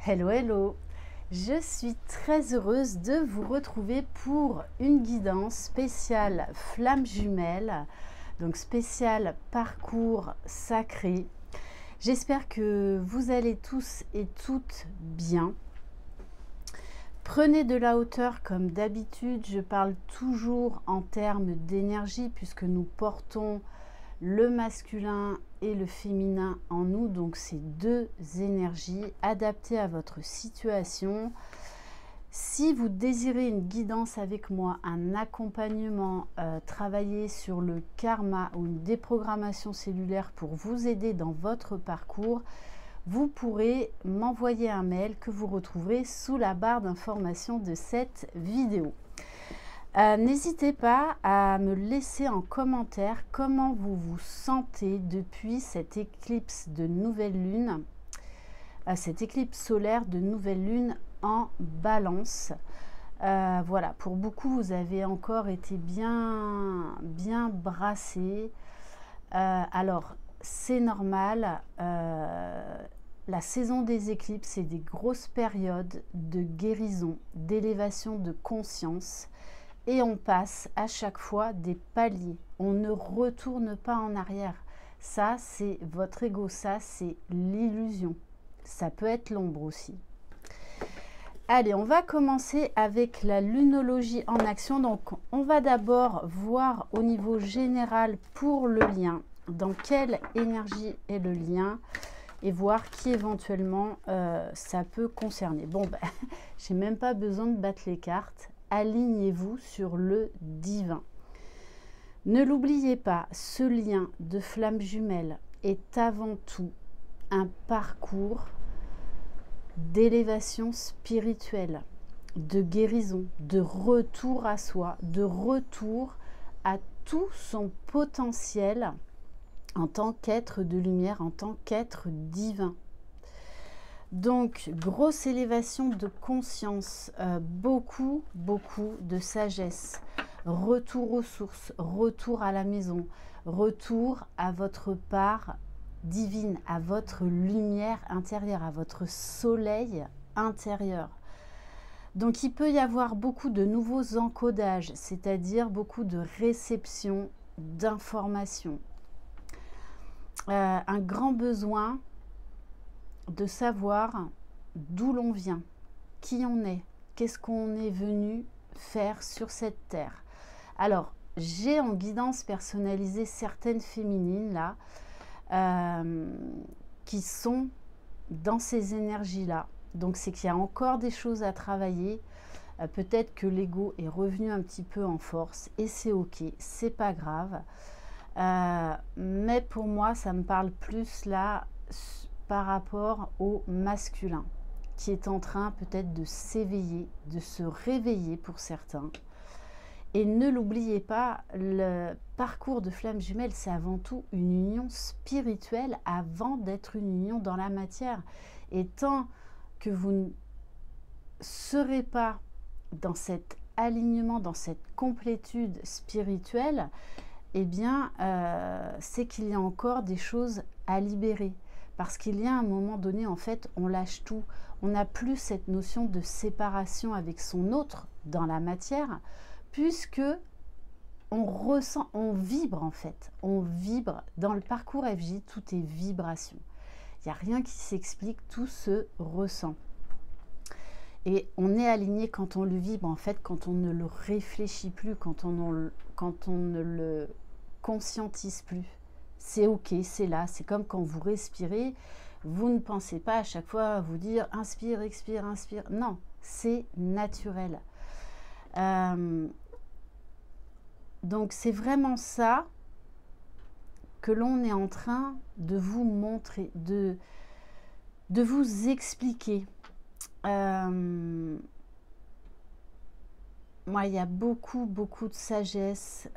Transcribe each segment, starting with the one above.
Hello, hello! Je suis très heureuse de vous retrouver pour une guidance spéciale flamme jumelle, donc spéciale parcours sacré. J'espère que vous allez tous et toutes bien. Prenez de la hauteur comme d'habitude, je parle toujours en termes d'énergie puisque nous portons le masculin et le féminin en nous, donc c'est deux énergies adaptées à votre situation. Si vous désirez une guidance avec moi, un accompagnement, travailler sur le karma ou une déprogrammation cellulaire pour vous aider dans votre parcours, vous pourrez m'envoyer un mail que vous retrouverez sous la barre d'information de cette vidéo. N'hésitez pas à me laisser en commentaire comment vous vous sentez depuis cette éclipse de nouvelle lune, cette éclipse solaire de nouvelle lune en Balance. Voilà, pour beaucoup, vous avez encore été bien brassé. Alors, c'est normal. La saison des éclipses, c'est des grosses périodes de guérison, d'élévation de conscience. Et on passe à chaque fois des paliers. On ne retourne pas en arrière. Ça, c'est votre ego. Ça, c'est l'illusion. Ça peut être l'ombre aussi. Allez, on va commencer avec la lunologie en action. Donc, on va d'abord voir au niveau général pour le lien, dans quelle énergie est le lien et voir qui éventuellement ça peut concerner. Bon, ben, j'ai même pas besoin de battre les cartes. Alignez-vous sur le divin. Ne l'oubliez pas, ce lien de flamme jumelle est avant tout un parcours d'élévation spirituelle, de guérison, de retour à soi, de retour à tout son potentiel en tant qu'être de lumière, en tant qu'être divin. Donc, grosse élévation de conscience, beaucoup de sagesse, retour aux sources, retour à la maison, retour à votre part divine, à votre lumière intérieure, à votre soleil intérieur. Donc, il peut y avoir beaucoup de nouveaux encodages, c'est-à-dire beaucoup de réception d'informations. Un grand besoin de savoir d'où l'on vient, qui on est, qu'est-ce qu'on est venu faire sur cette terre. Alors, j'ai en guidance personnalisée certaines féminines là, qui sont dans ces énergies-là. Donc, c'est qu'il y a encore des choses à travailler. Peut-être que l'ego est revenu un petit peu en force et c'est ok, c'est pas grave. Mais pour moi, ça me parle plus là par rapport au masculin qui est en train peut-être de s'éveiller, de se réveiller pour certains. Et ne l'oubliez pas, le parcours de flamme jumelle, c'est avant tout une union spirituelle avant d'être une union dans la matière. Et tant que vous ne serez pas dans cet alignement, dans cette complétude spirituelle, eh bien, c'est qu'il y a encore des choses à libérer. Parce qu'il y a un moment donné, en fait, on lâche tout. On n'a plus cette notion de séparation avec son autre dans la matière, puisque on ressent, on vibre en fait. On vibre. Dans le parcours FJ, tout est vibration. Il n'y a rien qui s'explique, tout se ressent. Et on est aligné quand on le vibre, en fait, quand on ne le réfléchit plus, quand on ne le conscientise plus. C'est ok, c'est là, c'est comme quand vous respirez, vous ne pensez pas à chaque fois à vous dire inspire, expire, inspire. Non, c'est naturel. Donc c'est vraiment ça que l'on est en train de vous montrer, de vous expliquer. Moi, il y a beaucoup de sagesse.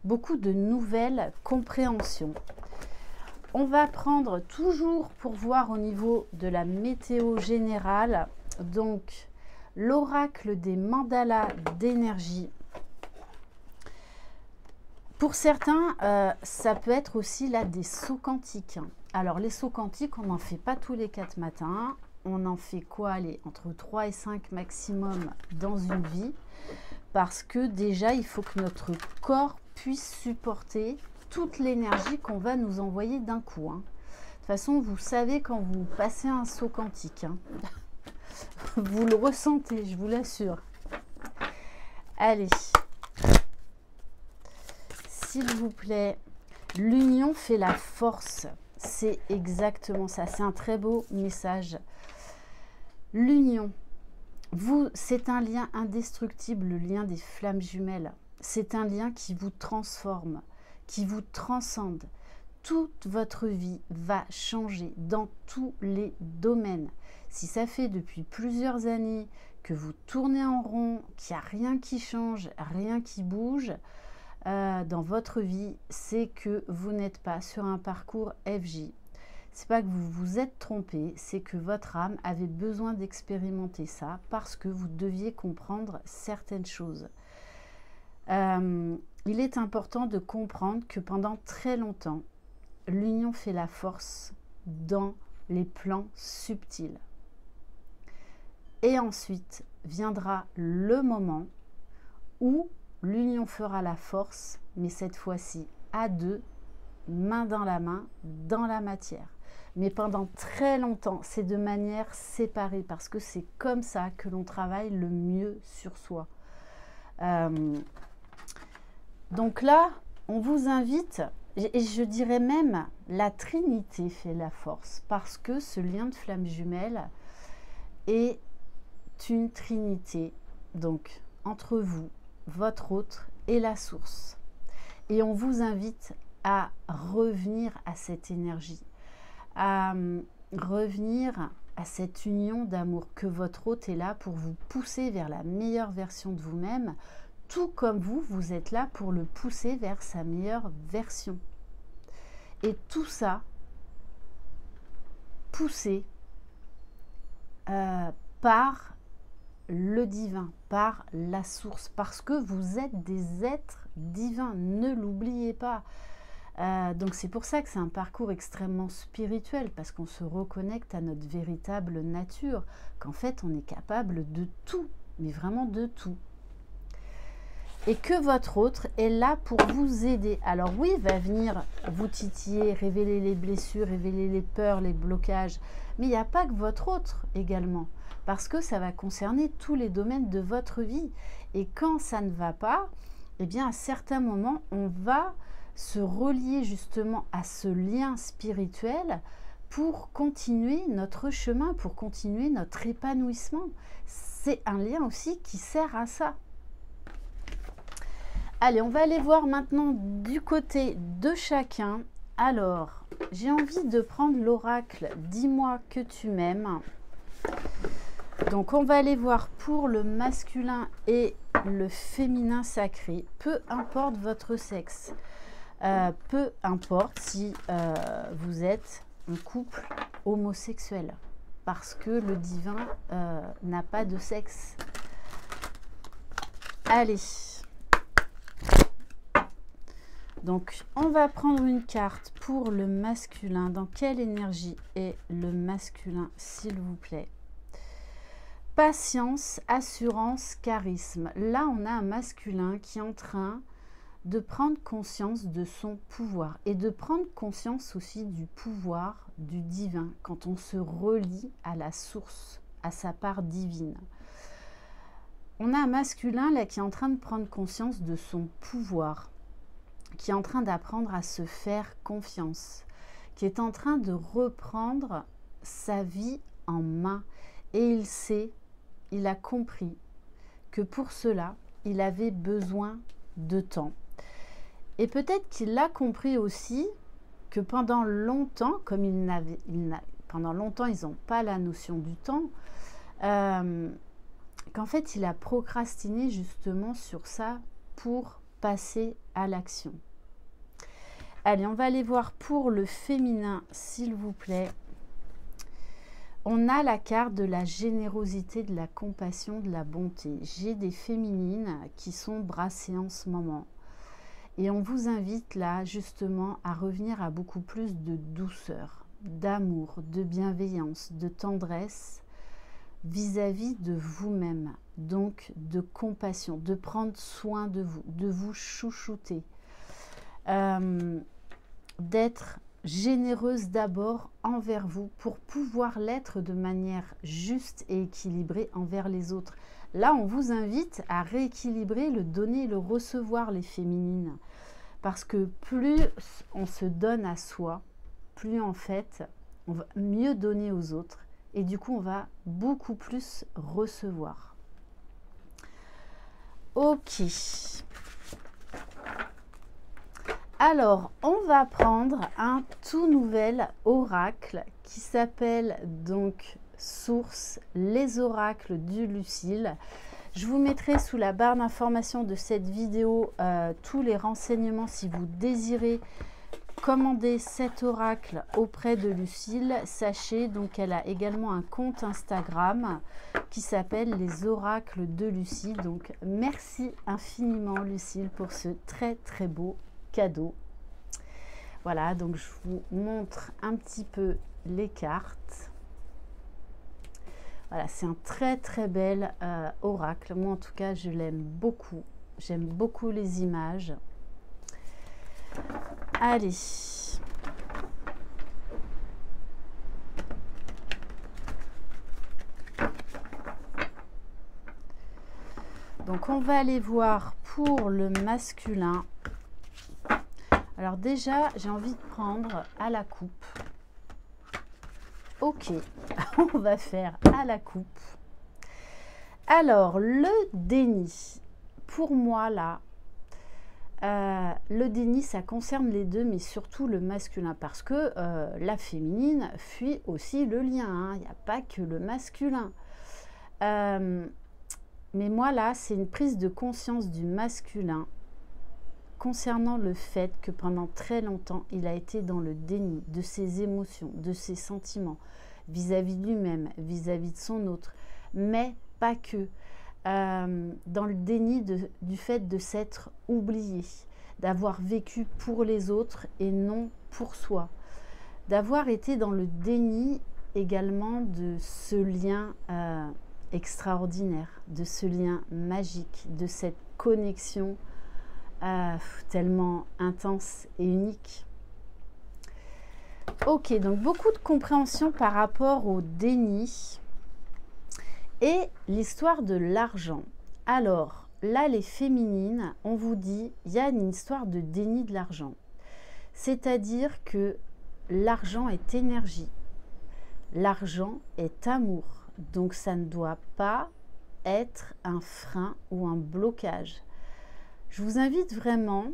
Beaucoup de nouvelles compréhensions. On va prendre toujours pour voir au niveau de la météo générale, donc l'oracle des mandalas d'énergie. Pour certains, ça peut être aussi là des sauts quantiques. Alors, les sauts quantiques, on n'en fait pas tous les 4 matins. On en fait quoi? Allez, entre 3 et 5 maximum dans une vie. Parce que déjà, il faut que notre corps puisse supporter toute l'énergie qu'on va nous envoyer d'un coup. Hein. De toute façon, vous savez quand vous passez un saut quantique. Hein. Vous le ressentez, je vous l'assure. Allez. S'il vous plaît. L'union fait la force. C'est exactement ça. C'est un très beau message. L'union. C'est un lien indestructible, le lien des flammes jumelles. C'est un lien qui vous transforme, qui vous transcende. Toute votre vie va changer dans tous les domaines. Si ça fait depuis plusieurs années que vous tournez en rond, qu'il n'y a rien qui change, rien qui bouge dans votre vie, c'est que vous n'êtes pas sur un parcours FJ. C'est pas que vous vous êtes trompé, c'est que votre âme avait besoin d'expérimenter ça parce que vous deviez comprendre certaines choses. Il est important de comprendre que pendant très longtemps, l'union fait la force dans les plans subtils. Et ensuite viendra le moment où l'union fera la force, mais cette fois-ci à deux, main dans la main, dans la matière. Mais pendant très longtemps, c'est de manière séparée parce que c'est comme ça que l'on travaille le mieux sur soi. Donc là, on vous invite, et je dirais même la Trinité fait la force parce que ce lien de flamme jumelle est une Trinité, donc entre vous, votre autre et la source. Et on vous invite à revenir à cette énergie, à revenir à cette union d'amour, que votre hôte est là pour vous pousser vers la meilleure version de vous-même, tout comme vous êtes là pour le pousser vers sa meilleure version. Et tout ça, poussé par le divin, par la source, parce que vous êtes des êtres divins, ne l'oubliez pas. Donc c'est pour ça que c'est un parcours extrêmement spirituel, parce qu'on se reconnecte à notre véritable nature, qu'en fait on est capable de tout, mais vraiment de tout. Et que votre autre est là pour vous aider. Alors oui, il va venir vous titiller, révéler les blessures, révéler les peurs, les blocages, mais il n'y a pas que votre autre également, parce que ça va concerner tous les domaines de votre vie. Et quand ça ne va pas, eh bien à certains moments, on va se relier justement à ce lien spirituel pour continuer notre chemin, pour continuer notre épanouissement. C'est un lien aussi qui sert à ça. Allez, on va aller voir maintenant du côté de chacun. Alors, j'ai envie de prendre l'oracle « Dis-moi que tu m'aimes ». Donc, on va aller voir pour le masculin et le féminin sacré. Peu importe votre sexe. Peu importe si vous êtes un couple homosexuel. Parce que le divin n'a pas de sexe. Allez. Donc, on va prendre une carte pour le masculin. Dans quelle énergie est le masculin, s'il vous plaît? Patience, assurance, charisme. Là, on a un masculin qui est en train de prendre conscience de son pouvoir et de prendre conscience aussi du pouvoir du divin quand on se relie à la source, à sa part divine. On a un masculin là qui est en train de prendre conscience de son pouvoir, qui est en train d'apprendre à se faire confiance, qui est en train de reprendre sa vie en main. Et il sait, il a compris que pour cela, il avait besoin de temps. Et peut-être qu'il a compris aussi que pendant longtemps, comme pendant longtemps, ils n'ont pas la notion du temps, qu'en fait, il a procrastiné justement sur ça pour passer à l'action. Allez, on va aller voir pour le féminin, s'il vous plaît. On a la carte de la générosité, de la compassion, de la bonté. J'ai des féminines qui sont brassées en ce moment. Et on vous invite là, justement, à revenir à beaucoup plus de douceur. d'amour, de bienveillance, de tendresse vis-à-vis de vous-même, donc de compassion, de prendre soin de vous chouchouter, d'être généreuse d'abord envers vous pour pouvoir l'être de manière juste et équilibrée envers les autres. Là, on vous invite à rééquilibrer le donner et le recevoir, les féminines. Parce que plus on se donne à soi, plus en fait, on va mieux donner aux autres. Et du coup, on va beaucoup plus recevoir. Ok. Alors, on va prendre un tout nouvel oracle qui s'appelle donc Source, les oracles du Lucile. Je vous mettrai sous la barre d'information de cette vidéo tous les renseignements si vous désirez commander cet oracle auprès de Lucile. Sachez donc qu'elle a également un compte Instagram qui s'appelle les oracles de Lucile. Donc merci infiniment Lucile pour ce très très beau cadeau. Voilà, donc je vous montre un petit peu les cartes. Voilà, c'est un très très bel oracle. Moi en tout cas, je l'aime beaucoup. J'aime beaucoup les images. Allez. Donc on va aller voir pour le masculin. Alors déjà, j'ai envie de prendre à la coupe. Ok, on va faire à la coupe. Alors, le déni, pour moi là, le déni, ça concerne les deux, mais surtout le masculin, parce que la féminine fuit aussi le lien, hein. Il n'y a pas que le masculin. Mais moi là, c'est une prise de conscience du masculin concernant le fait que pendant très longtemps, il a été dans le déni de ses émotions, de ses sentiments, vis-à-vis de lui-même, vis-à-vis de son autre, mais pas que. Dans le déni du fait de s'être oublié, d'avoir vécu pour les autres et non pour soi, d'avoir été dans le déni également de ce lien extraordinaire, de ce lien magique, de cette connexion tellement intense et unique. Ok, donc beaucoup de compréhension par rapport au déni et l'histoire de l'argent. Alors là, les féminines, on vous dit, il y a une histoire de déni de l'argent. C'est-à-dire que l'argent est énergie, l'argent est amour, donc ça ne doit pas être un frein ou un blocage. Je vous invite vraiment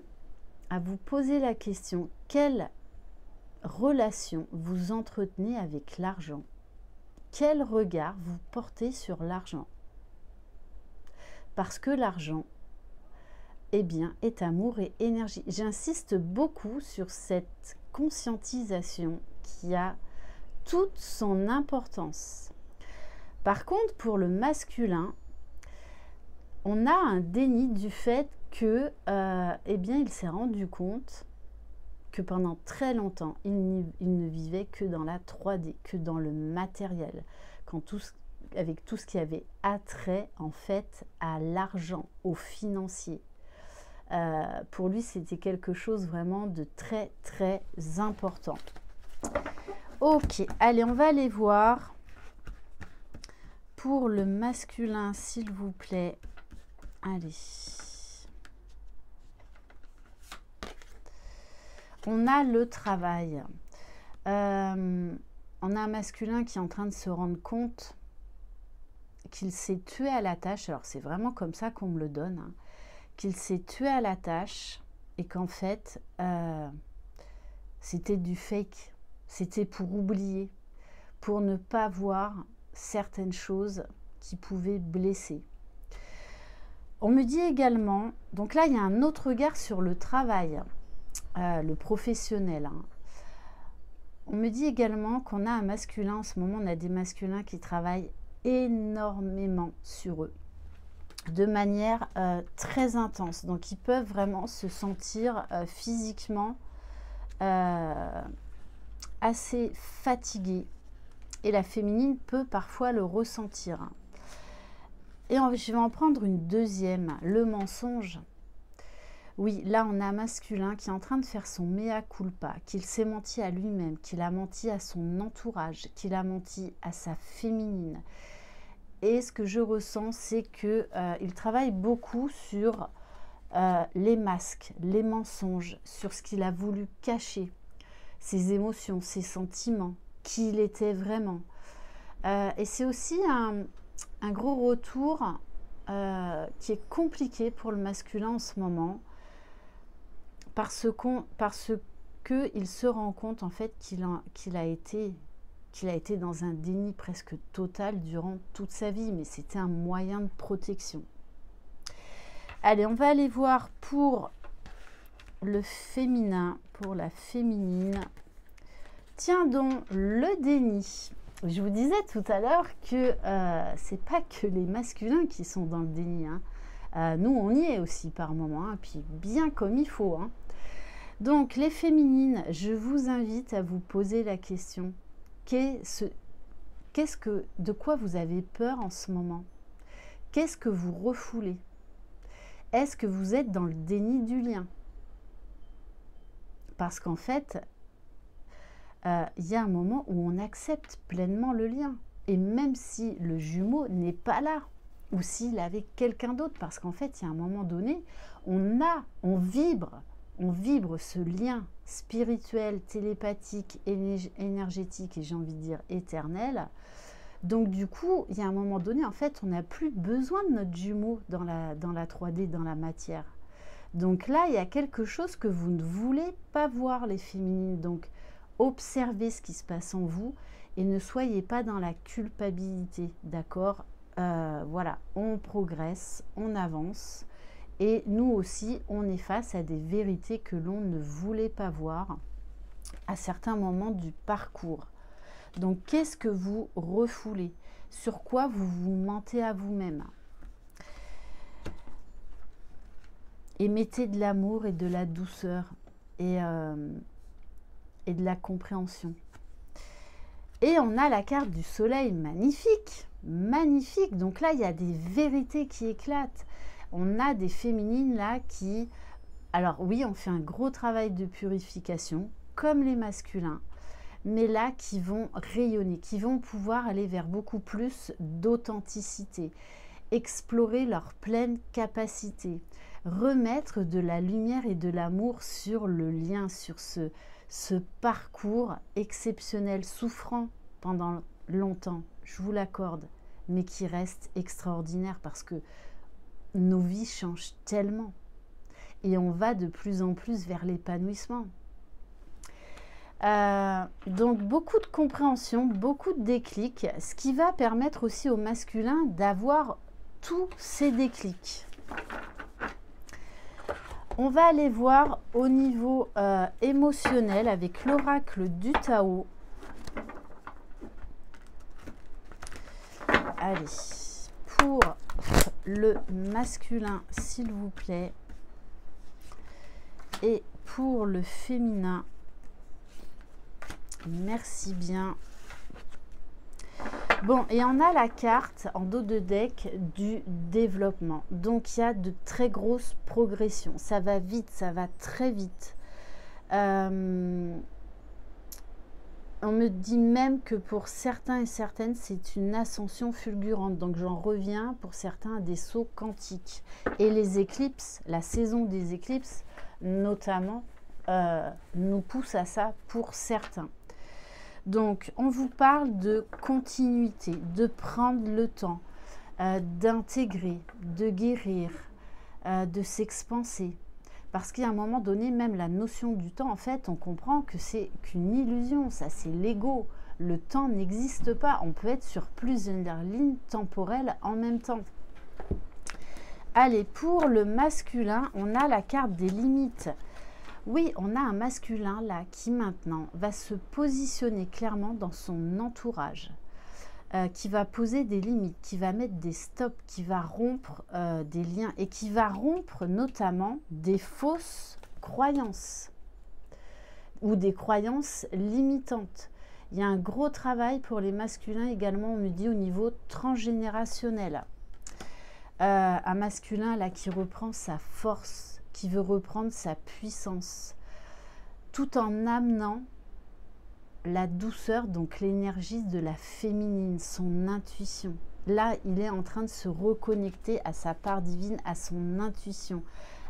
à vous poser la question, quelle relation vous entretenez avec l'argent? Quel regard vous portez sur l'argent? Parce que l'argent, eh bien, est amour et énergie. J'insiste beaucoup sur cette conscientisation qui a toute son importance. Par contre, pour le masculin, on a un déni du fait que, eh bien, il s'est rendu compte que pendant très longtemps, il ne vivait que dans la 3D, que dans le matériel, avec tout ce qui avait attrait en fait à l'argent, au financier. Pour lui, c'était quelque chose vraiment de très très important. Ok, allez, on va aller voir pour le masculin, s'il vous plaît. Allez. On a le travail. On a un masculin qui est en train de se rendre compte qu'il s'est tué à la tâche. Alors, c'est vraiment comme ça qu'on me le donne. Hein, qu'il s'est tué à la tâche et qu'en fait, c'était du fake. C'était pour oublier, pour ne pas voir certaines choses qui pouvaient blesser. On me dit également, donc là, il y a un autre regard sur le travail. Le professionnel. Hein. On me dit également qu'on a un masculin, en ce moment on a des masculins qui travaillent énormément sur eux, de manière très intense. Donc ils peuvent vraiment se sentir physiquement assez fatigué. Et la féminine peut parfois le ressentir. Et je vais en prendre une deuxième, le mensonge. Oui, là on a un masculin qui est en train de faire son mea culpa, qu'il s'est menti à lui-même, qu'il a menti à son entourage, qu'il a menti à sa féminine. Et ce que je ressens, c'est qu'il travaille beaucoup sur les masques, les mensonges, sur ce qu'il a voulu cacher, ses émotions, ses sentiments, qui il était vraiment. Et c'est aussi un gros retour qui est compliqué pour le masculin en ce moment, parce qu'il se rend compte en fait qu'il a été dans un déni presque total durant toute sa vie, mais c'était un moyen de protection. Allez, on va aller voir pour le féminin, pour la féminine. Tiens donc, le déni. Je vous disais tout à l'heure que c'est pas que les masculins qui sont dans le déni. Hein. Nous, on y est aussi par moments, hein, puis bien comme il faut. Hein. Donc, les féminines, je vous invite à vous poser la question. De quoi vous avez peur en ce moment? Qu'est-ce que vous refoulez? Est-ce que vous êtes dans le déni du lien? Parce qu'en fait, il y a un moment où on accepte pleinement le lien. Et même si le jumeau n'est pas là, ou s'il est avec quelqu'un d'autre, parce qu'en fait, il y a un moment donné, on vibre ce lien spirituel, télépathique, énergétique, et j'ai envie de dire éternel. Donc du coup, il y a un moment donné, en fait, on n'a plus besoin de notre jumeau dans la 3D, dans la matière. Donc là, il y a quelque chose que vous ne voulez pas voir, les féminines. Donc, observez ce qui se passe en vous et ne soyez pas dans la culpabilité, d'accord? Voilà, on progresse, on avance. Et nous aussi, on est face à des vérités que l'on ne voulait pas voir à certains moments du parcours. Donc, qu'est-ce que vous refoulez? Sur quoi vous vous mentez à vous-même? Et mettez de l'amour et de la douceur et de la compréhension. Et on a la carte du soleil, magnifique, magnifique. Donc là, il y a des vérités qui éclatent. On a des féminines là qui... Alors oui, on fait un gros travail de purification, comme les masculins, mais là, qui vont rayonner, qui vont pouvoir aller vers beaucoup plus d'authenticité, explorer leur pleine capacité, remettre de la lumière et de l'amour sur le lien, sur ce parcours exceptionnel, souffrant pendant longtemps, je vous l'accorde, mais qui reste extraordinaire parce que nos vies changent tellement et on va de plus en plus vers l'épanouissement. Donc beaucoup de compréhension, beaucoup de déclics, ce qui va permettre aussi au masculin d'avoir tous ces déclics. On va aller voir au niveau émotionnel avec l'oracle du Tao. Allez, pour le masculin, s'il vous plaît, et pour le féminin, merci bien. Bon, et on a la carte en dos de deck du développement. Donc, il y a de très grosses progressions. Ça va vite, ça va très vite. On me dit même que pour certains et certaines, c'est une ascension fulgurante. Donc, j'en reviens pour certains à des sauts quantiques. Et les éclipses, la saison des éclipses, notamment, nous pousse à ça pour certains. Donc, on vous parle de continuité, de prendre le temps, d'intégrer, de guérir, de s'expanser. Parce qu'à un moment donné, même la notion du temps, en fait, on comprend que c'est qu'une illusion, ça c'est l'ego. Le temps n'existe pas, on peut être sur plusieurs lignes temporelles en même temps. Allez, pour le masculin, on a la carte des limites. Oui, on a un masculin là qui maintenant va se positionner clairement dans son entourage, qui va poser des limites, qui va mettre des stops, qui va rompre des liens et qui va rompre notamment des fausses croyances. ou des croyances limitantes. Il y a un gros travail pour les masculins également, on me dit, au niveau transgénérationnel. Un masculin là qui reprend sa force, qui veut reprendre sa puissance, tout en amenant la douceur, donc l'énergie de la féminine, son intuition. Là, il est en train de se reconnecter à sa part divine, à son intuition,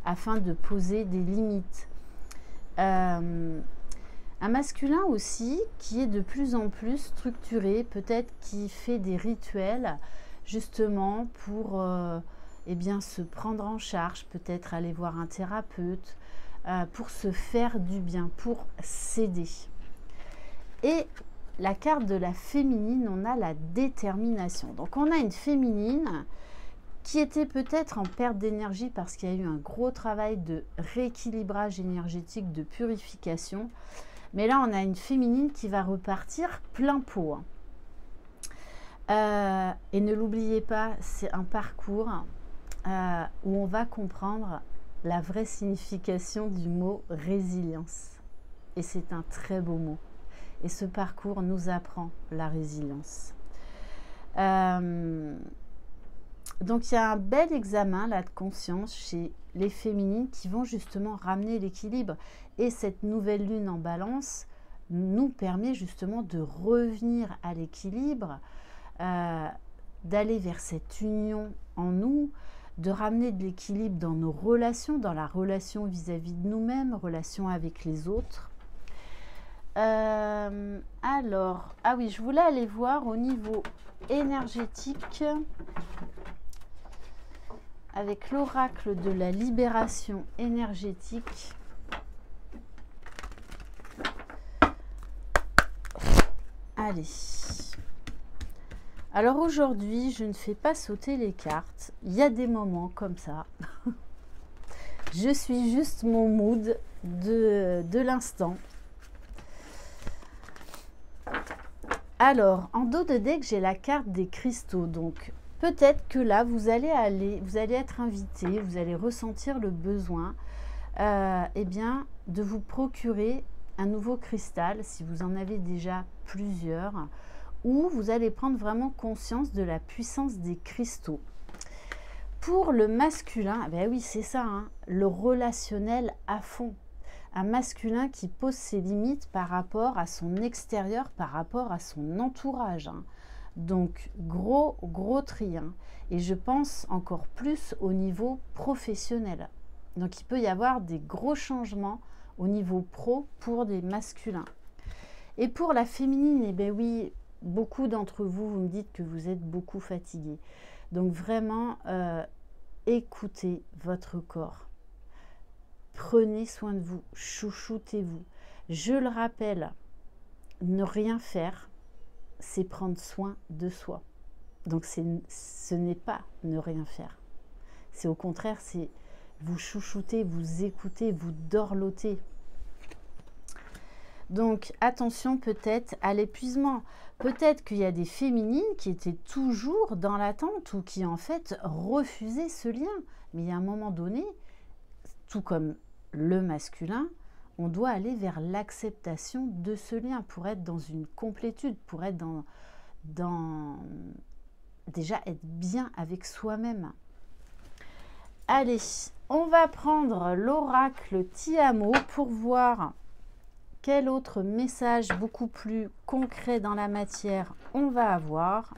afin de poser des limites. Un masculin aussi qui est de plus en plus structuré, peut-être qui fait des rituels justement pour eh bien, se prendre en charge, peut-être aller voir un thérapeute, pour se faire du bien, pour s'aider. Et la carte de la féminine, on a la détermination. Donc on a une féminine qui était peut-être en perte d'énergie parce qu'il y a eu un gros travail de rééquilibrage énergétique, de purification. Mais là, on a une féminine qui va repartir plein pot. Et ne l'oubliez pas, c'est un parcours où on va comprendre la vraie signification du mot résilience. Et c'est un très beau mot. Et ce parcours nous apprend la résilience. Donc, il y a un bel examen là, de conscience chez les féminines qui vont justement ramener l'équilibre. Et cette nouvelle lune en balance nous permet justement de revenir à l'équilibre, d'aller vers cette union en nous, de ramener de l'équilibre dans nos relations, dans la relation vis-à-vis de nous-mêmes, relation avec les autres. Alors, ah oui, je voulais aller voir au niveau énergétique avec l'oracle de la libération énergétique. Allez. Alors aujourd'hui, je ne fais pas sauter les cartes. Il y a des moments comme ça. Je suis juste mon mood de l'instant. Alors, en dos de deck, j'ai la carte des cristaux. Donc, peut-être que là, vous allez être invité, vous allez ressentir le besoin eh bien, de vous procurer un nouveau cristal, si vous en avez déjà plusieurs, où vous allez prendre vraiment conscience de la puissance des cristaux. Pour le masculin, ben oui, c'est ça, hein, le relationnel à fond. Un masculin qui pose ses limites par rapport à son extérieur, par rapport à son entourage. Hein. Donc, gros tri. Hein. Et je pense encore plus au niveau professionnel. Donc, il peut y avoir des gros changements au niveau pro pour des masculins. Et pour la féminine, eh bien oui, beaucoup d'entre vous, vous me dites que vous êtes beaucoup fatigués. Donc, vraiment, écoutez votre corps. Prenez soin de vous, chouchoutez-vous. Je le rappelle, ne rien faire, c'est prendre soin de soi. Donc, ce n'est pas ne rien faire. C'est au contraire, c'est vous chouchouter, vous écouter, vous dorloter. Donc, attention peut-être à l'épuisement. Peut-être qu'il y a des féminines qui étaient toujours dans l'attente ou qui en fait refusaient ce lien. Mais il y a un moment donné, tout comme le masculin, on doit aller vers l'acceptation de ce lien pour être dans une complétude, pour être déjà être bien avec soi-même. Allez, on va prendre l'oracle Tiamo pour voir quel autre message beaucoup plus concret dans la matière on va avoir.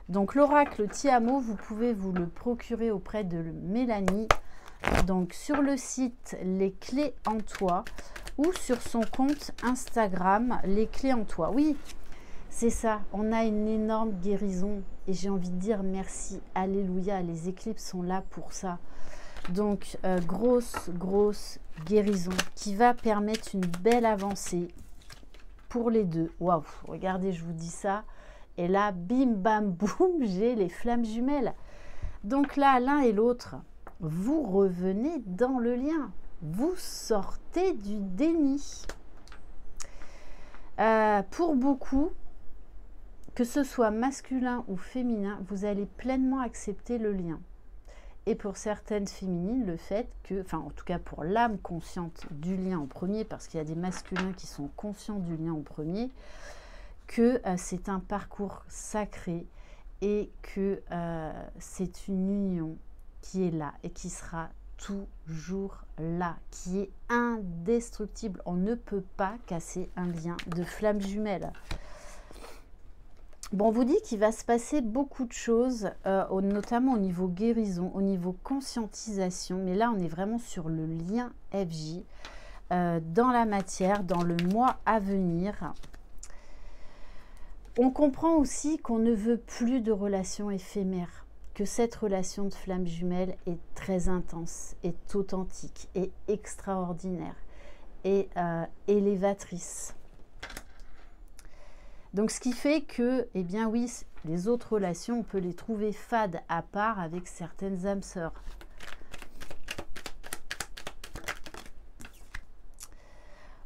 Donc l'oracle Tiamo, vous pouvez vous le procurer auprès de Mélanie. Donc sur le site Les Clés en Toi ou sur son compte Instagram Les Clés en Toi. Oui, c'est ça, on a une énorme guérison et j'ai envie de dire merci, alléluia, les éclipses sont là pour ça. Donc grosse guérison qui va permettre une belle avancée pour les deux. Waouh, regardez, je vous dis ça et là, bim bam boum, j'ai les flammes jumelles. Donc là, l'un et l'autre, vous revenez dans le lien. Vous sortez du déni. Pour beaucoup, que ce soit masculin ou féminin, vous allez pleinement accepter le lien. Et pour certaines féminines, le fait que, enfin en tout cas pour l'âme consciente du lien en premier, parce qu'il y a des masculins qui sont conscients du lien en premier, que c'est un parcours sacré et que c'est une union qui est là et qui sera toujours là, qui est indestructible. On ne peut pas casser un lien de flamme jumelle. Bon, on vous dit qu'il va se passer beaucoup de choses, notamment au niveau guérison, au niveau conscientisation. Mais là, on est vraiment sur le lien FJ, dans la matière, dans le mois à venir. On comprend aussi qu'on ne veut plus de relations éphémères, que cette relation de flamme jumelle est très intense, est authentique, est extraordinaire, est élévatrice. Donc, ce qui fait que, eh bien oui, les autres relations, on peut les trouver fades à part avec certaines âmes sœurs.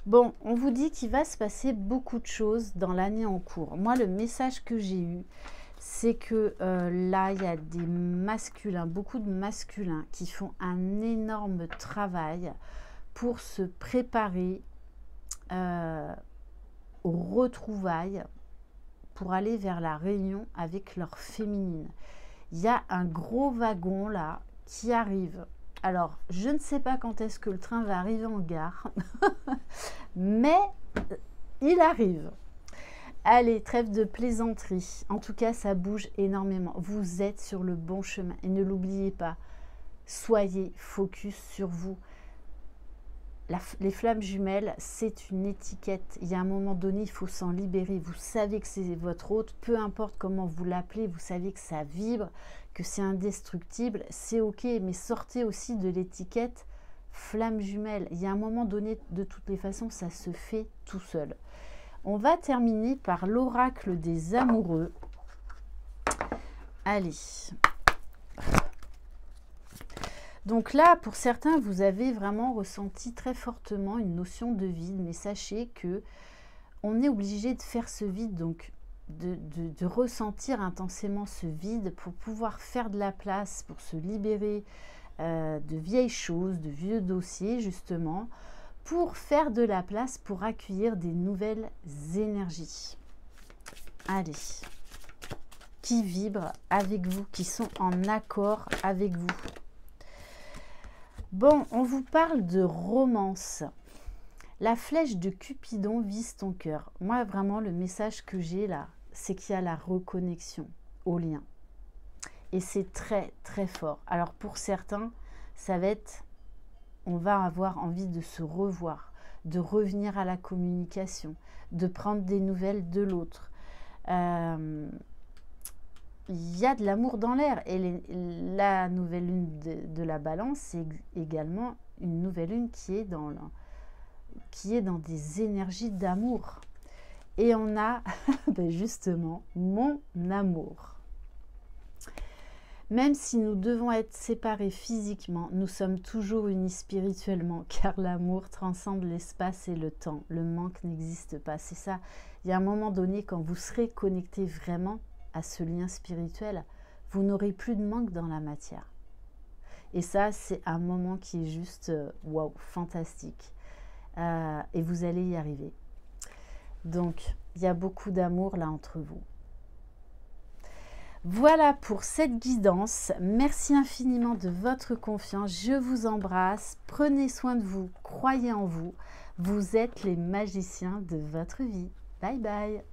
Bon, on vous dit qu'il va se passer beaucoup de choses dans l'année en cours. Moi, le message que j'ai eu, c'est que là, il y a des masculins, beaucoup de masculins qui font un énorme travail pour se préparer aux retrouvailles, pour aller vers la réunion avec leur féminine. Il y a un gros wagon là qui arrive. Alors, je ne sais pas quand est-ce que le train va arriver en gare, mais il arrive. Allez, trêve de plaisanterie. En tout cas, ça bouge énormément. Vous êtes sur le bon chemin. Et ne l'oubliez pas, soyez focus sur vous. Les flammes jumelles, c'est une étiquette. Il y a un moment donné, il faut s'en libérer. Vous savez que c'est votre hôte, peu importe comment vous l'appelez, vous savez que ça vibre, que c'est indestructible, c'est ok, mais sortez aussi de l'étiquette flamme jumelle. Il y a un moment donné, de toutes les façons, ça se fait tout seul. On va terminer par l'oracle des amoureux. Allez. Donc là, pour certains, vous avez vraiment ressenti très fortement une notion de vide, mais sachez que on est obligé de faire ce vide, donc de ressentir intensément ce vide pour pouvoir faire de la place, pour se libérer de vieilles choses, de vieux dossiers justement, pour faire de la place, pour accueillir des nouvelles énergies. Allez, qui vibrent avec vous, qui sont en accord avec vous. Bon, on vous parle de romance. La flèche de Cupidon vise ton cœur. Moi, vraiment, le message que j'ai là, c'est qu'il y a la reconnexion au lien. Et c'est très, très fort. Alors, pour certains, ça va être, on va avoir envie de se revoir, de revenir à la communication, de prendre des nouvelles de l'autre. Il y a de l'amour dans l'air et la nouvelle lune de la balance, c'est également une nouvelle lune qui est dans des énergies d'amour. Et on a ben justement mon amour. Même si nous devons être séparés physiquement, nous sommes toujours unis spirituellement, car l'amour transcende l'espace et le temps. Le manque n'existe pas. C'est ça. Il y a un moment donné, quand vous serez connecté vraiment à ce lien spirituel, vous n'aurez plus de manque dans la matière. Et ça, c'est un moment qui est juste waouh, fantastique. Et vous allez y arriver. Donc, il y a beaucoup d'amour là entre vous. Voilà pour cette guidance. Merci infiniment de votre confiance. Je vous embrasse. Prenez soin de vous. Croyez en vous. Vous êtes les magiciens de votre vie. Bye bye.